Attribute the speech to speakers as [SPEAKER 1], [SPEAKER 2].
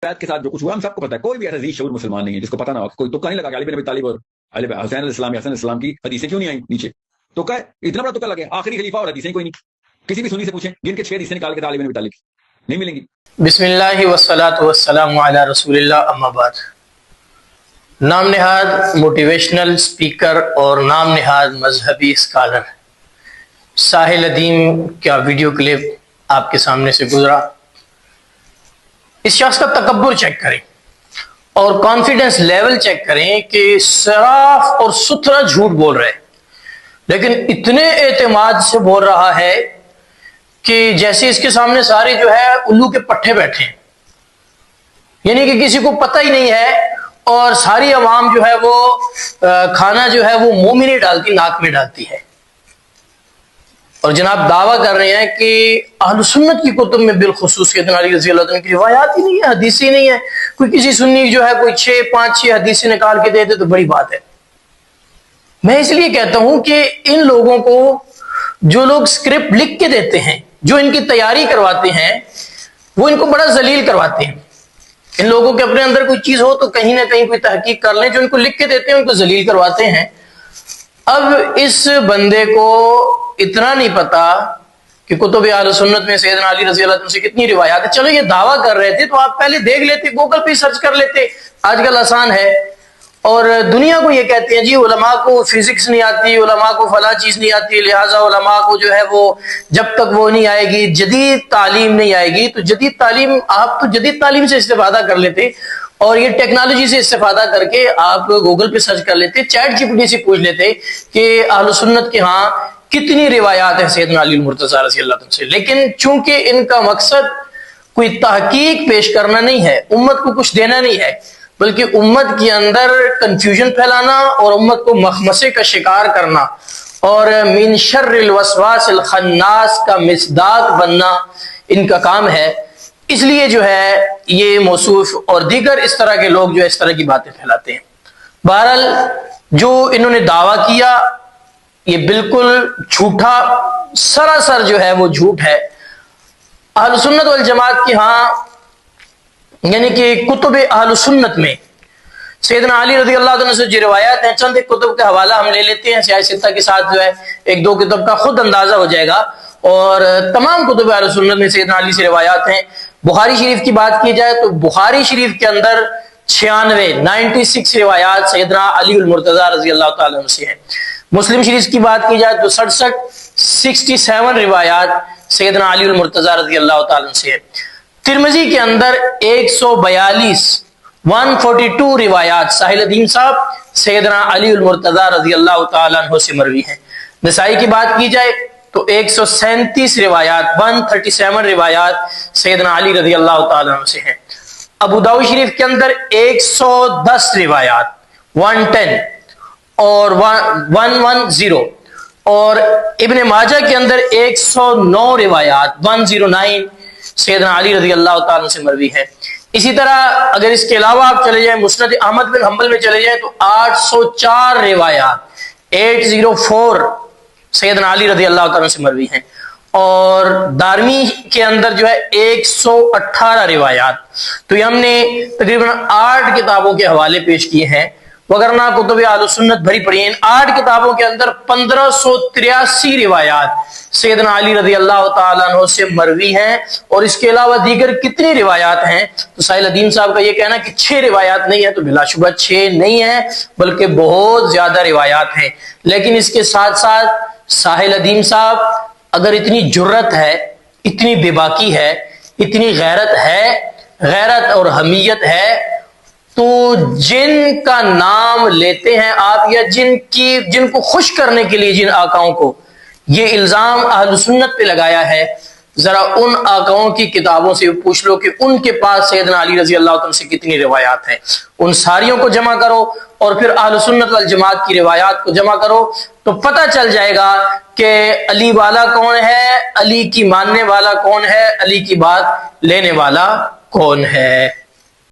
[SPEAKER 1] के साथ जो कुछ हुआ हम सबको पता है। कोई भी ऐसा जी शऊर मुसलमान नहीं है जिसको पता ना हो। कोई तुक्का नहीं लगा कि अली बिन अबी तालिब और हुसैन अलैहिस्सलाम या हसन अलैहिस्सलाम की हदीसें क्यों नहीं आई नीचे। तुक्का है, इतना बड़ा तुक्का लगे। आखिरी खलीफा और हदीसें कोई नहीं। किसी भी सुन्नी से पूछें गिन के 6 हदीसें निकाल के अली बिन अबी तालिब नहीं मिलेंगी।
[SPEAKER 2] बिस्मिल्लाहि वस्सलातु वस्सलामु अला रसूलिल्लाह, अम्मा बाद। नाम नहाद मोटिवेशनल स्पीकर और नाम नहाद मजहबी स्कॉलर साहिल अदीम का वीडियो क्लिप आपके सामने से गुजरा। इस शख्स का तकब्बुर चेक करें और कॉन्फिडेंस लेवल चेक करें कि साफ और सुथरा झूठ बोल रहे हैं, लेकिन इतने एतमाद से बोल रहा है कि जैसे इसके सामने सारे जो है उल्लू के पट्टे बैठे हैं, यानी कि किसी को पता ही नहीं है और सारी अवाम जो है वो खाना जो है वो मुंह में नहीं डालती, नाक में डालती है। और जनाब दावा कर रहे हैं कि अहले सुन्नत की कुतुब में बिलखुसूस सैयदना अली रज़ी अल्लाह अन्हु की रिवायात ही नहीं है, हदीस ही नहीं है। कोई किसी सुन्नी जो है कोई 5-6 हदीसें निकाल के दे दे तो बड़ी बात है। मैं इसलिए कहता हूं कि इन लोगों को जो लोग स्क्रिप्ट लिख के देते हैं, जो इनकी तैयारी करवाते हैं, वो इनको बड़ा जलील करवाते हैं। इन लोगों के अपने अंदर कोई चीज हो तो कहीं ना कहीं कोई तहकीक कर लें, जो इनको लिख के देते हैं उनको जलील करवाते हैं। अब इस बंदे को इतना नहीं पता कि कुतुब अहले सुन्नत में सैयदना अली रज़ी अल्लाह अन्हु से कितनी रिवायात है। चलो ये दावा कर रहे थे तो आप पहले देख लेते, गूगल पे सर्च कर लेते, आजकल आसान है। और दुनिया को ये कहते हैं जी उलमा को फिजिक्स नहीं आती, उलमा को फला चीज नहीं आती, लिहाजा उलमा को जो है वो जब तक वो नहीं आएगी जदीद तालीम नहीं आएगी। तो जदीद तालीम, आप तो जदीद तालीम से इस्तेफादा कर लेते और ये टेक्नोलॉजी से इस्तेफादा करके आप गूगल पे सर्च कर लेते, चैट जीपीटी से पूछ लेते कि अहले सुन्नत के यहाँ कितनी रिवायात है सैयदना अली मुर्तज़ा रज़ी अल्लाह अन्हु से। लेकिन चूंकि इनका मकसद कोई तहकीक पेश करना नहीं है, उम्मत को कुछ देना नहीं है, बल्कि उम्मत के अंदर कंफ्यूजन फैलाना और उम्मत को मखमसे का शिकार करना और मिन शर्रिल वसवासिल खन्नास का मिसदाक बनना इनका काम है। इसलिए जो है ये मौसूफ और दीगर इस तरह के लोग जो इस तरह की बातें फैलाते हैं। बहरहाल जो इन्होंने दावा किया ये बिल्कुल झूठा, सरासर जो है वो झूठ है। अहले सुन्नत वल जमात की यहाँ यानी कि कुतुब अहले सुन्नत में सैयदना अली रज़ी अल्लाह अन्हु से जो रिवायात हैं, चंद एक कुतुब का हवाला हम ले लेते हैं, सियाह सित्ता के साथ जो है 1-2 किताब का खुद अंदाजा हो जाएगा। और तमाम कुतुब अहले सुन्नत में सैयदना अली से रिवायात हैं। बुखारी शरीफ की बात की जाए तो बुखारी शरीफ के अंदर 96 रिवायात सैयदना अली अल मुर्तज़ा रज़ी अल्लाह तआला अन्हु से हैं। मुस्लिम शरीफ की बात की जाए तो 67 रिवायात सैयदना अली अल मुर्तज़ा रज़ी अल्लाह तआला अन्हु से है। तिरमिज़ी के अंदर 142 रिवायात साहिल अदीम साहब सैयदना अली अल मुर्तज़ा रज़ी अल्लाह तआला अन्हु से मरवी हैं। नसाई की बात की जाए तो 137 रिवायात 137 रिवायात सैयदना अली रज़ी अल्लाह तआला अन्हु से हैं। अबू दाऊद शरीफ के अंदर 110 रिवायात 110 और 110 और इब्ने माजा के अंदर 109 रिवायात 109 सैयदना अली रज़ी अल्लाह तआला से मरवी है। इसी तरह अगर इसके अलावा आप चले जाएं मुस्नद अहमद बिन हंबल में चले जाएं तो 804 रिवायात 804 सैयदना अली रज़ी अल्लाह तआला से मरवी हैं। और दारमी के अंदर जो है 118 रिवायात। तो ये हमने तकरीबन 8 किताबों के हवाले पेश किए हैं, वगरना कुतुब अहले सुन्नत भरी पड़ी हैं। इन 8 किताबों के अंदर 1583 रिवायात सैयदना अली रज़ी अल्लाह तआला अन्हु से मरवी हैं। और इसके अलावा दीगर कितनी रिवायात हैं तो साहिल अदीम साहब का ये कहना कि 6 रिवायात नहीं है तो बिलाशुबा 6 नहीं है बल्कि बहुत ज्यादा रिवायात हैं। लेकिन इसके साथ साथ साहिल अदीम साहब अगर इतनी जुर्रत है, इतनी बेबाकी है, इतनी गैरत और हमीयत है, तो जिनका नाम लेते हैं आप या जिनको खुश करने के लिए जिन आकाओं को ये इल्जाम अहले सुन्नत पे लगाया है, जरा उन आकाओं की किताबों से पूछ लो कि उनके पास सैयदना अली रज़ी अल्लाह तआला से कितनी रिवायात हैं। उन सारियों को जमा करो और फिर अहले सुन्नत वल जमात की रिवायात को जमा करो तो पता चल जाएगा कि अली वाला कौन है, अली की मानने वाला कौन है, अली की बात लेने वाला कौन है।